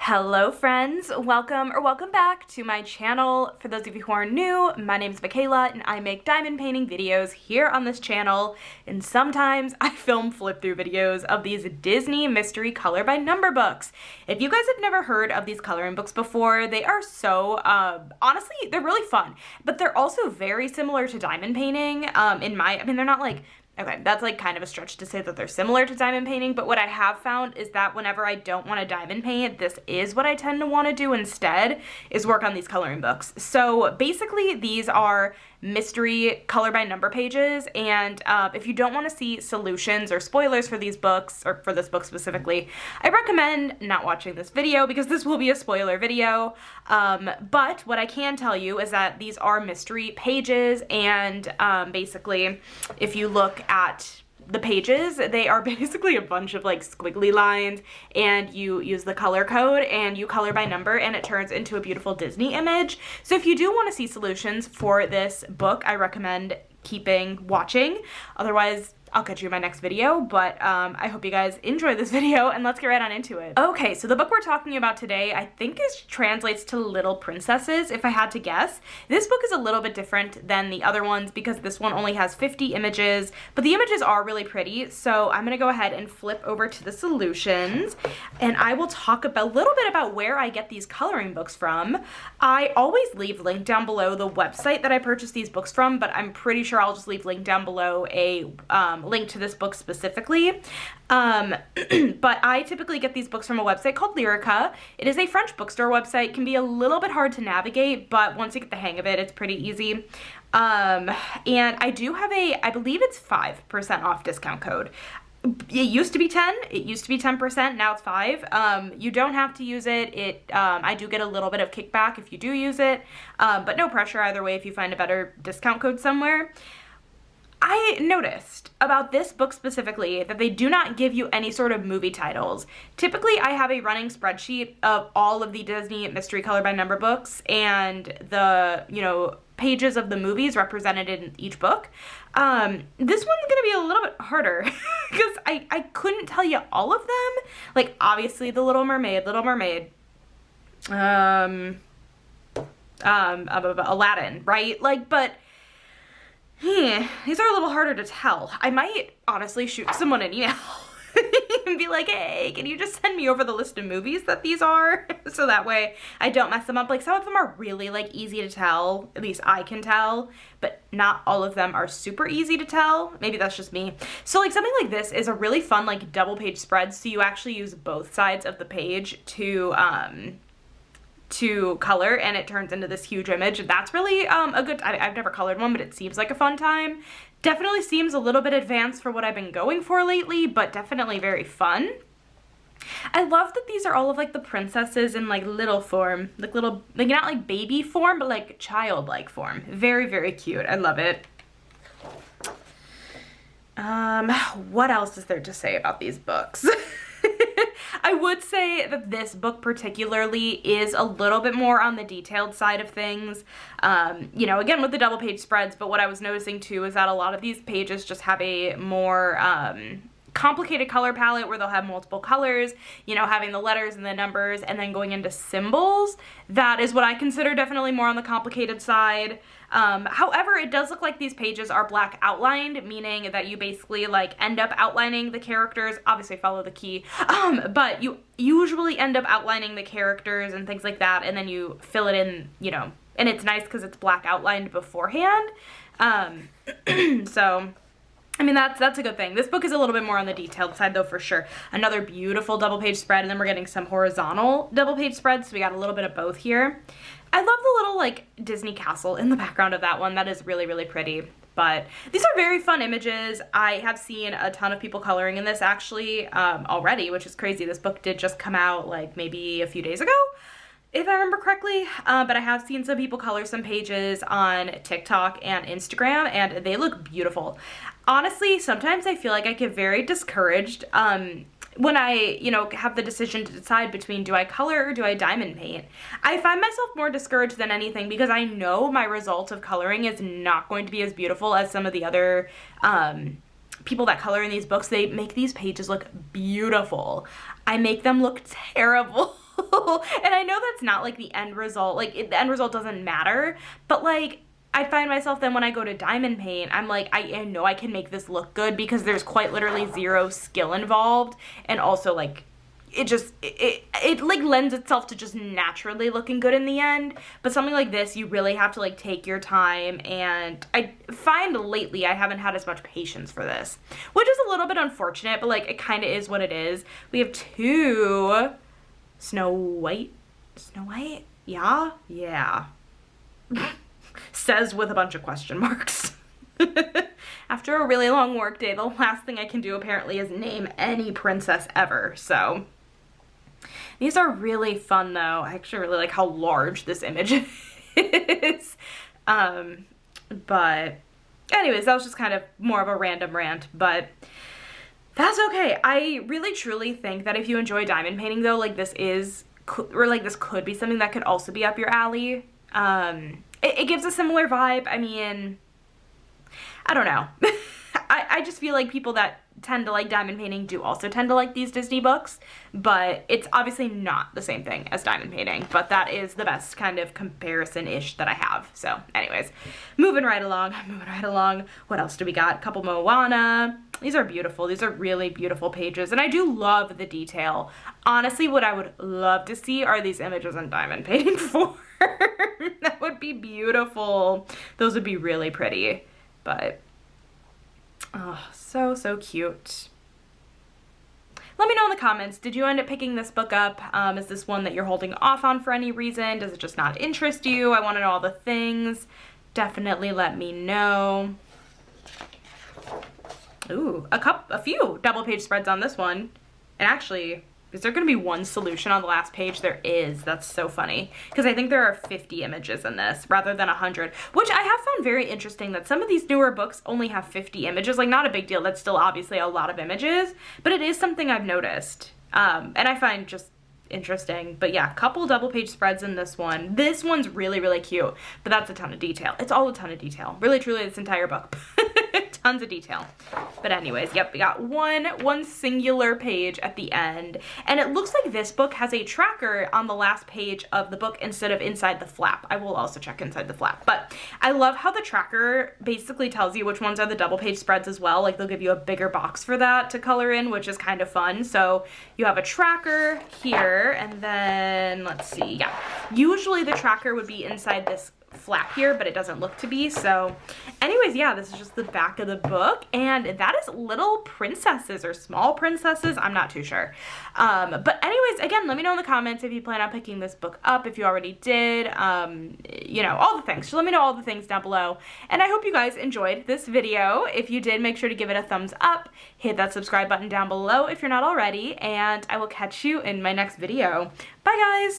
Hello friends, welcome back to my channel. For those of you who are new, my name is Michaela and I make diamond painting videos here on this channel, and sometimes I film flip through videos of these Disney mystery color by number books. If you guys have never heard of these coloring books before, they are so, honestly, they're really fun, but they're also very similar to diamond painting. They're not like, okay, that's like kind of a stretch to say that they're similar to diamond painting, but what I have found is that whenever I don't want to diamond paint, this is what I tend to want to do instead, is work on these coloring books. So basically these are mystery color by number pages, and if you don't want to see solutions or spoilers for these books, or for this book specifically, I recommend not watching this video because this will be a spoiler video. But what I can tell you is that these are mystery pages, and basically if you look at the pages, they are basically a bunch of like squiggly lines, and you use the color code and you color by number and it turns into a beautiful Disney image. So if you do want to see solutions for this book, I recommend keeping watching. Otherwise, I'll catch you in my next video, but I hope you guys enjoy this video, and let's get right on into it. Okay, so the book we're talking about today, I think translates to Little Princesses, if I had to guess. This book is a little bit different than the other ones because this one only has 50 images, but the images are really pretty, so I'm gonna go ahead and flip over to the solutions, and I will talk a little bit about where I get these coloring books from. I always leave link down below the website that I purchased these books from, but I'm pretty sure I'll just leave link down below a link to this book specifically. But I typically get these books from a website called Lyrica. It is a French bookstore website, can be a little bit hard to navigate, but once you get the hang of it, it's pretty easy. And I do have I believe it's 5% off discount code. It used to be 10, it used to be 10%, now it's 5. You don't have to use it. I do get a little bit of kickback if you do use it, but no pressure either way if you find a better discount code somewhere. I noticed about this book specifically that they do not give you any sort of movie titles. Typically, I have a running spreadsheet of all of the Disney mystery color by number books and the, pages of the movies represented in each book. This one's gonna be a little bit harder because I couldn't tell you all of them. Like, obviously, The Little Mermaid, Aladdin, right? Like, but these are a little harder to tell. I might honestly shoot someone an email and be like, hey, can you just send me over the list of movies that these are? So that way I don't mess them up. Like, some of them are really like easy to tell, at least I can tell, but not all of them are super easy to tell. Maybe that's just me. So like something like this is a really fun like double page spread. So you actually use both sides of the page to color, and it turns into this huge image. That's really I've never colored one, but it seems like a fun time. Definitely seems a little bit advanced for what I've been going for lately, but definitely very fun. I love that these are all of like the princesses in like little form, like little, like not like baby form, but like childlike form. Very, very cute. I love it. What else is there to say about these books? I would say that this book particularly is a little bit more on the detailed side of things, again with the double page spreads, but what I was noticing too is that a lot of these pages just have a more complicated color palette where they'll have multiple colors, having the letters and the numbers and then going into symbols. That is what I consider definitely more on the complicated side. However, it does look like these pages are black outlined, meaning that you basically like end up outlining the characters. Obviously follow the key, but you usually end up outlining the characters and things like that, and then you fill it in, and it's nice because it's black outlined beforehand. So I mean, that's a good thing. This book is a little bit more on the detailed side though, for sure. Another beautiful double page spread, and then we're getting some horizontal double page spreads, so we got a little bit of both here. I love the little like Disney castle in the background of that one. That is really, really pretty. But these are very fun images. I have seen a ton of people coloring in this actually already, which is crazy. This book did just come out like maybe a few days ago, if I remember correctly, but I have seen some people color some pages on TikTok and Instagram, and they look beautiful. Honestly, sometimes I feel like I get very discouraged when I, have the decision to decide between do I color or do I diamond paint. I find myself more discouraged than anything because I know my result of coloring is not going to be as beautiful as some of the other people that color in these books. They make these pages look beautiful. I make them look terrible. And I know that's not like the end result, like the end result doesn't matter, but like I find myself then when I go to diamond paint, I'm like, I know I can make this look good because there's quite literally zero skill involved, and also like it like lends itself to just naturally looking good in the end. But something like this, you really have to like take your time, and I find lately I haven't had as much patience for this, which is a little bit unfortunate, but like it kind of is what it is. We have two Snow White, yeah, says with a bunch of question marks. After a really long work day, the last thing I can do apparently is name any princess ever, so. These are really fun though. I actually really like how large this image is. But anyways, that was just kind of more of a random rant, but that's okay. I really truly think that if you enjoy diamond painting though, like this could be something that could also be up your alley. It gives a similar vibe. I mean, I don't know. I just feel like people that tend to like diamond painting do also tend to like these Disney books, but it's obviously not the same thing as diamond painting, but that is the best kind of comparison-ish that I have. So anyways, moving right along. What else do we got? A couple Moana. These are beautiful. These are really beautiful pages, and I do love the detail. Honestly, what I would love to see are these images in diamond painting form. That would be beautiful. Those would be really pretty, but oh, so cute. Let me know in the comments, did you end up picking this book up? Is this one that you're holding off on for any reason? Does it just not interest you? I want to know all the things. Definitely let me know. Ooh, a few double page spreads on this one. And actually, is there going to be one solution on the last page? There is. That's so funny. Because I think there are 50 images in this rather than 100, which I have found very interesting that some of these newer books only have 50 images. Like, not a big deal. That's still obviously a lot of images, but it is something I've noticed. And I find just interesting. But yeah, couple double page spreads in this one. This one's really, really cute, but that's a ton of detail. It's all a ton of detail. Really, truly, this entire book. Tons of detail. But anyways, yep, we got one singular page at the end, and it looks like this book has a tracker on the last page of the book instead of inside the flap. I will also check inside the flap, but I love how the tracker basically tells you which ones are the double page spreads as well. Like, they'll give you a bigger box for that to color in, which is kind of fun. So you have a tracker here, and then let's see, yeah, usually the tracker would be inside this flap here, but it doesn't look to be. So anyways, yeah, this is just the back of the book, and that is little princesses or small princesses, I'm not too sure. But anyways, again, let me know in the comments if you plan on picking this book up, if you already did, you know, all the things. So let me know all the things down below, and I hope you guys enjoyed this video. If you did, make sure to give it a thumbs up, hit that subscribe button down below if you're not already, and I will catch you in my next video. Bye guys!